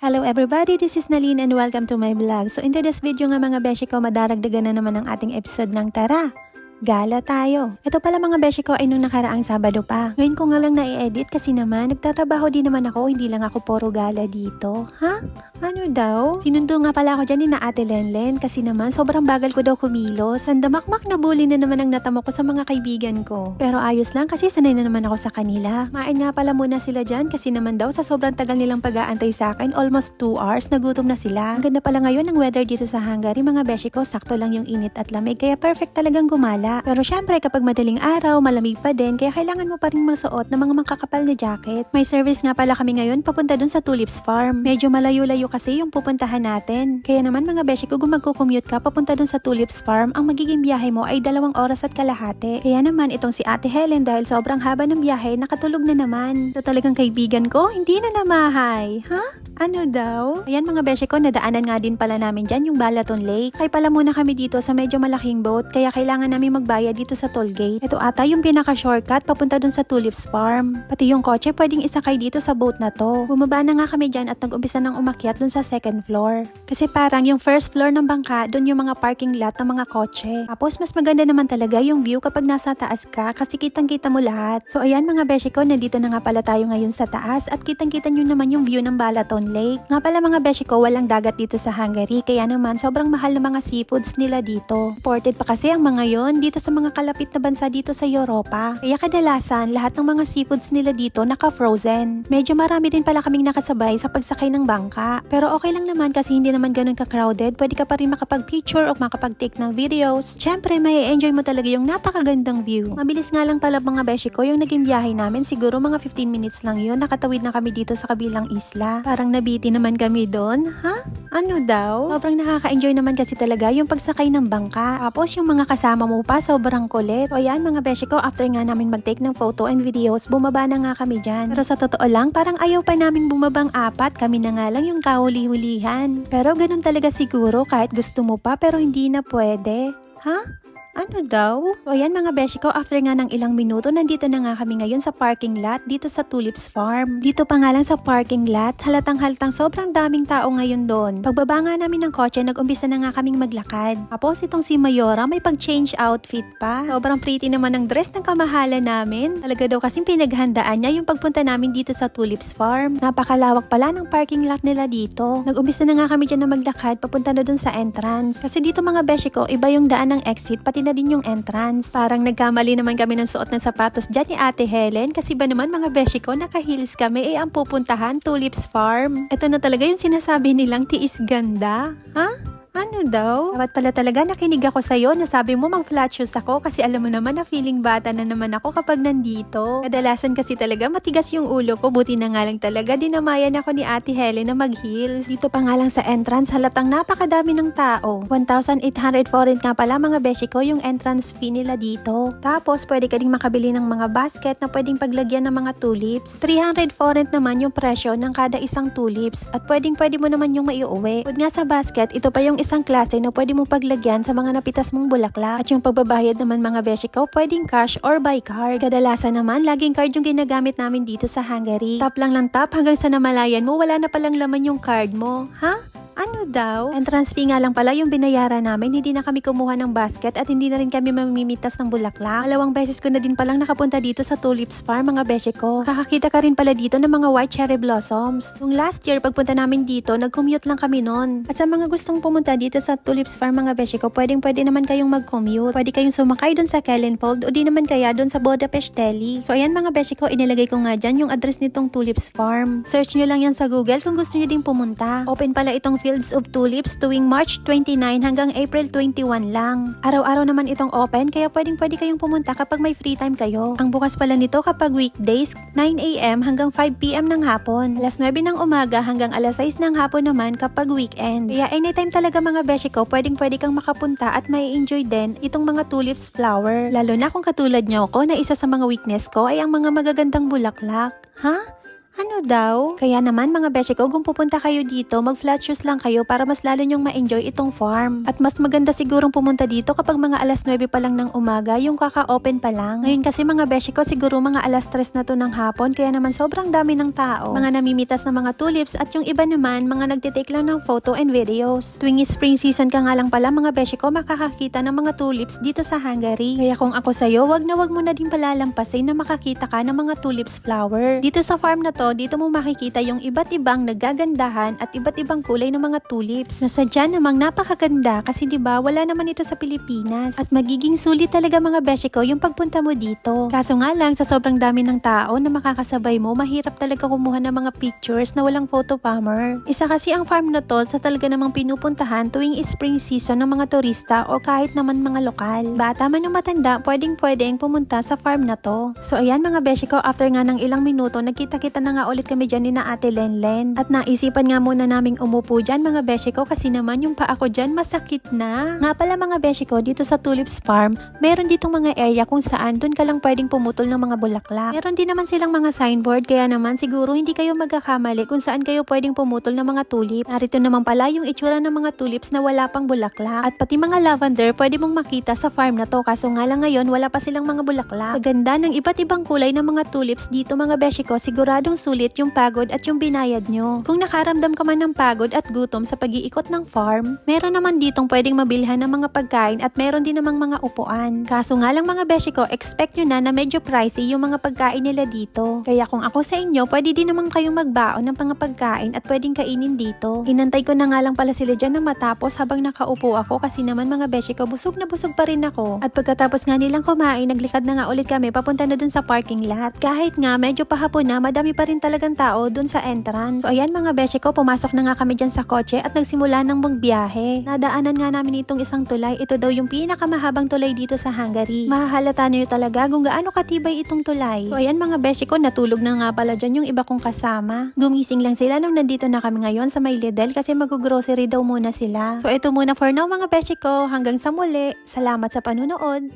Hello everybody, this is Nalin and welcome to my vlog. So in today's video nga mga beshi ko, madaragdagan na naman ang ating episode ng Tara! Gala tayo. Ito pala mga beshi ko ay nung nakaraang Sabado pa. Ngayon ko nga lang na-edit kasi naman nagtatrabaho din naman ako, hindi lang ako puro gala dito. Ha? Ano daw? Sinundo nga pala ako dyan ni na Ate Lenlen kasi naman sobrang bagal ko daw kumilos. Sandamakmak na bully na naman ang natamo ko sa mga kaibigan ko. Pero ayos lang kasi sanay na naman ako sa kanila. Main nga pala muna sila dyan kasi naman daw sa sobrang tagal nilang pag-aantay sa akin, almost 2 hours, nagutom na sila. Ang ganda pala ngayon ng weather dito sa Hungary mga beshi ko, sakto lang yung init at lamig kaya perfect talagang gumala. Pero syempre kapag madaling araw, malamig pa din kaya kailangan mo pa rin magsuot ng mga makakapal na jacket. May service nga pala kami ngayon papunta dun sa Tulips Farm. Medyo malayo-layo kasi yung pupuntahan natin. Kaya naman mga beshi ko, kung magko-commute ka papunta dun sa Tulips Farm, ang magiging biyahe mo ay 2 oras at kalahati. Kaya naman itong si Ate Helen dahil sobrang haba ng biyahe, nakatulog na naman. Ito talagang kaibigan ko, hindi na namahay. Ha? Ano daw? Ayan mga beshi ko, nadaanan nga din pala namin dyan yung Balaton Lake. Kaya pala muna kami dito sa medyo malaking boat, kaya kailangan namin magbayad dito sa toll gate. Ito ata yung pinaka-shortcut papunta dun sa Tulips Farm. Pati yung kotse pwedeng isakay dito sa boat na to. Bumaba na nga kami dyan at nag-umpisa ng umakyat dun sa second floor. Kasi parang yung first floor ng bangka, dun yung mga parking lot ng mga kotse. Tapos mas maganda naman talaga yung view kapag nasa taas ka kasi kitang-kita mo lahat. So ayan mga beshi ko, nandito na nga pala tayo ngayon sa taas at kitang-kita nyo naman yung view ng Balaton Lake. Nga pala mga beshi ko, walang dagat dito sa Hungary kaya naman sobrang mahal ng mga seafoods nila dito. Imported pa kasi ang mga yon dito sa mga kalapit na bansa dito sa Europa. Kaya kadalasan lahat ng mga seafoods nila dito naka-frozen. Medyo marami din pala kaming nakasabay sa pagsakay ng bangka. Pero okay lang naman kasi hindi naman ganun ka-crowded. Pwede ka pa rin makapag-picture o makapag-take ng videos. Syempre may enjoy mo talaga yung napakagandang view. Mabilis nga lang pala mga beshi ko yung naging biyahe namin. Siguro mga 15 minutes lang yun. Nakatawid na kami dito sa kabilang isla. Parang nabiti naman kami doon. Ha? Ano daw? Sobrang nakaka-enjoy naman kasi talaga yung pagsakay ng bangka. Tapos yung mga kasama mo pa sobrang kulit. O yan mga beshi ko, after nga namin mag-take ng photo and videos, bumaba na nga kami dyan. Pero sa totoo lang, parang ayaw pa namin bumabang 4. Kami na nga lang yung kahuli-hulihan. Pero ganun talaga siguro kahit gusto mo pa pero hindi na pwede. Ha? Ano daw? O yan mga beshi ko, after nga ng ilang minuto, nandito na nga kami ngayon sa parking lot dito sa Tulips Farm. Dito pa nga lang sa parking lot, halatang-halatang sobrang daming tao ngayon doon. Pagbaba nga namin ng kotse, nag-umpisa na nga kaming maglakad. Tapos itong si Mayora, may pag-change outfit pa. Sobrang pretty naman ng dress ng kamahalan namin. Talaga daw kasing pinaghandaan niya yung pagpunta namin dito sa Tulips Farm. Napakalawak pala ng parking lot nila dito. Nag-umpisa na nga kami dyan na maglakad, papunta na dun sa entrance. Kasi dito mga beshi ko, iba yung daan ng exit, pati na din yung entrance. Parang nagkamali naman kami ng suot ng sapatos dyan ni Ate Helen kasi ba naman mga beshi ko, naka-heels kami ang pupuntahan Tulips Farm. Ito na talaga yung sinasabi nilang tiis ganda. Ha? Ano daw? Dapat pala talaga nakinig ako sa'yo, nasabi mo mag-flat shoes ako kasi alam mo naman na feeling bata na naman ako kapag nandito. Kadalasan kasi talaga matigas yung ulo ko, buti na nga lang talaga dinamayan ako ni Ate Helen na mag-heels. Dito pa nga lang sa entrance, halatang napakadami ng tao. 1,800 foreign nga pala mga beshi ko yung entrance fee nila dito. Tapos pwede ka ding makabili ng mga basket na pwedeng paglagyan ng mga tulips. 300 foreign naman yung presyo ng kada isang tulips at pwede mo naman yung maiuwi. Pwede nga sa basket, ito pa yung isang klase na pwede mong paglagyan sa mga napitas mong bulaklak. At yung pagbabayad naman mga beshi ko, pwedeng cash or by card. Kadalasan naman, laging card yung ginagamit namin dito sa Hungary. Tap lang ng tap hanggang sa namalayan mo, wala na palang laman yung card mo. Ha? Ano daw? Entrance fee nga lang pala yung binayaran namin, hindi na kami kumuha ng basket at hindi na rin kami mamimitas ng bulaklak. 2 beses ko na din palang nakapunta dito sa Tulips Farm mga beshi ko. Kakakita ka rin pala dito ng mga white cherry blossoms. Nung last year, pagpunta namin dito, nag-commute lang kami noon. At sa mga gustong pumunta dito sa Tulips Farm mga beshi ko, pwede naman kayong mag-commute. Pwede kayong sumakay doon sa Kellenfold o di naman kaya doon sa Budapest Deli. So ayan mga beshi ko, inilagay ko nga dyan yung address nitong Tulips Farm. Search nyo lang yan sa Google kung gusto nyo ding pumunta. Open pala itong Fields of Tulips tuwing March 29 hanggang April 21 lang. Araw-araw naman itong open kaya pwede kayong pumunta kapag may free time kayo. Ang bukas pala nito kapag weekdays, 9 AM hanggang 5 PM ng hapon. Alas 9 ng umaga hanggang alas 6 ng hapon naman kapag weekend. Kaya anytime talaga mga beshi ko, pwede kang makapunta at may enjoy din itong mga tulips flower. Lalo na kung katulad nyo ko na isa sa mga weakness ko ay ang mga magagandang bulaklak. Ha? Ano daw? Kaya naman mga beshi ko, kung pupunta kayo dito, mag-flat shoes lang kayo para mas lalo nyong ma-enjoy itong farm. At mas maganda sigurong pumunta dito kapag mga alas 9 pa lang ng umaga, yung kaka-open pa lang. Ngayon kasi mga beshi ko, siguro mga alas 3 na to ng hapon, kaya naman sobrang dami ng tao. Mga namimitas na mga tulips at yung iba naman, mga nagtitake lang ng photo and videos. Tuwing spring season ka nga lang pala mga beshi ko, makakakita ng mga tulips dito sa Hungary. Kaya kung ako sa'yo, wag mo na din palalampasin na makakita ka ng mga tulips flower. Dito sa farm na to, dito mo makikita yung iba't ibang nagagandahan at iba't ibang kulay ng mga tulips na sadya namang napakaganda kasi 'di ba wala naman ito sa Pilipinas at magiging sulit talaga mga beshi ko yung pagpunta mo dito. Kaso nga lang sa sobrang dami ng tao na makakasabay mo, mahirap talaga kumuha ng mga pictures na walang photo bomber. Isa kasi ang farm na to sa talaga namang pinupuntahan tuwing spring season ng mga turista o kahit naman mga lokal. Bata man o matanda, pwedeng pumunta sa farm na to. So ayan mga beshi ko, after nga ng ilang minuto, nagkita-kita na nga ulit kami dyan ni na Ate Lenlen. At naisipan nga muna naming umupo dyan mga beshi ko kasi naman yung paa ko dyan masakit na. Nga pala mga beshi ko, dito sa Tulips Farm, meron ditong mga area kung saan dun ka lang pwedeng pumutol ng mga bulaklak. Meron din naman silang mga signboard kaya naman siguro hindi kayo magkakamali kung saan kayo pwedeng pumutol ng mga tulips. Narito naman pala yung itsura ng mga tulips na wala pang bulaklak. At pati mga lavender pwede mong makita sa farm na to kaso nga lang ngayon wala pa silang mga bulaklak. Sa ganda ng iba't ibang kulay ng mga tulips dito mga beshi ko, siguradong sulit yung pagod at yung binayad nyo. Kung nakaramdam ka man ng pagod at gutom sa pag-iikot ng farm, meron naman ditong pwedeng mabilhan ng mga pagkain at meron din namang mga upuan. Kaso nga lang mga beshi ko, expect nyo na medyo pricey yung mga pagkain nila dito. Kaya kung ako sa inyo, pwede din naman kayong magbaon ng mga pagkain at pwedeng kainin dito. Inantay ko na nga lang pala sila dyan na matapos habang nakaupo ako kasi naman mga beshi ko, busog na busog pa rin ako. At pagkatapos nga nilang kumain, naglikad na nga ulit kami papunta na dun sa parking lot. Kahit nga medyo pahapon na, madami pa rin talagang tao dun sa entrance. So ayan mga beshi ko, pumasok na nga kami dyan sa kotse at nagsimula ng magbiyahe. Nadaanan nga namin itong isang tulay. Ito daw yung pinakamahabang tulay dito sa Hungary. Mahahalata nyo talaga kung gaano katibay itong tulay. So ayan mga beshi ko, natulog na nga pala dyan yung iba kong kasama. Gumising lang sila nung nandito na kami ngayon sa may Lidl kasi mag-grocery daw muna sila. So ito muna for now mga beshi ko, hanggang sa muli. Salamat sa panunood.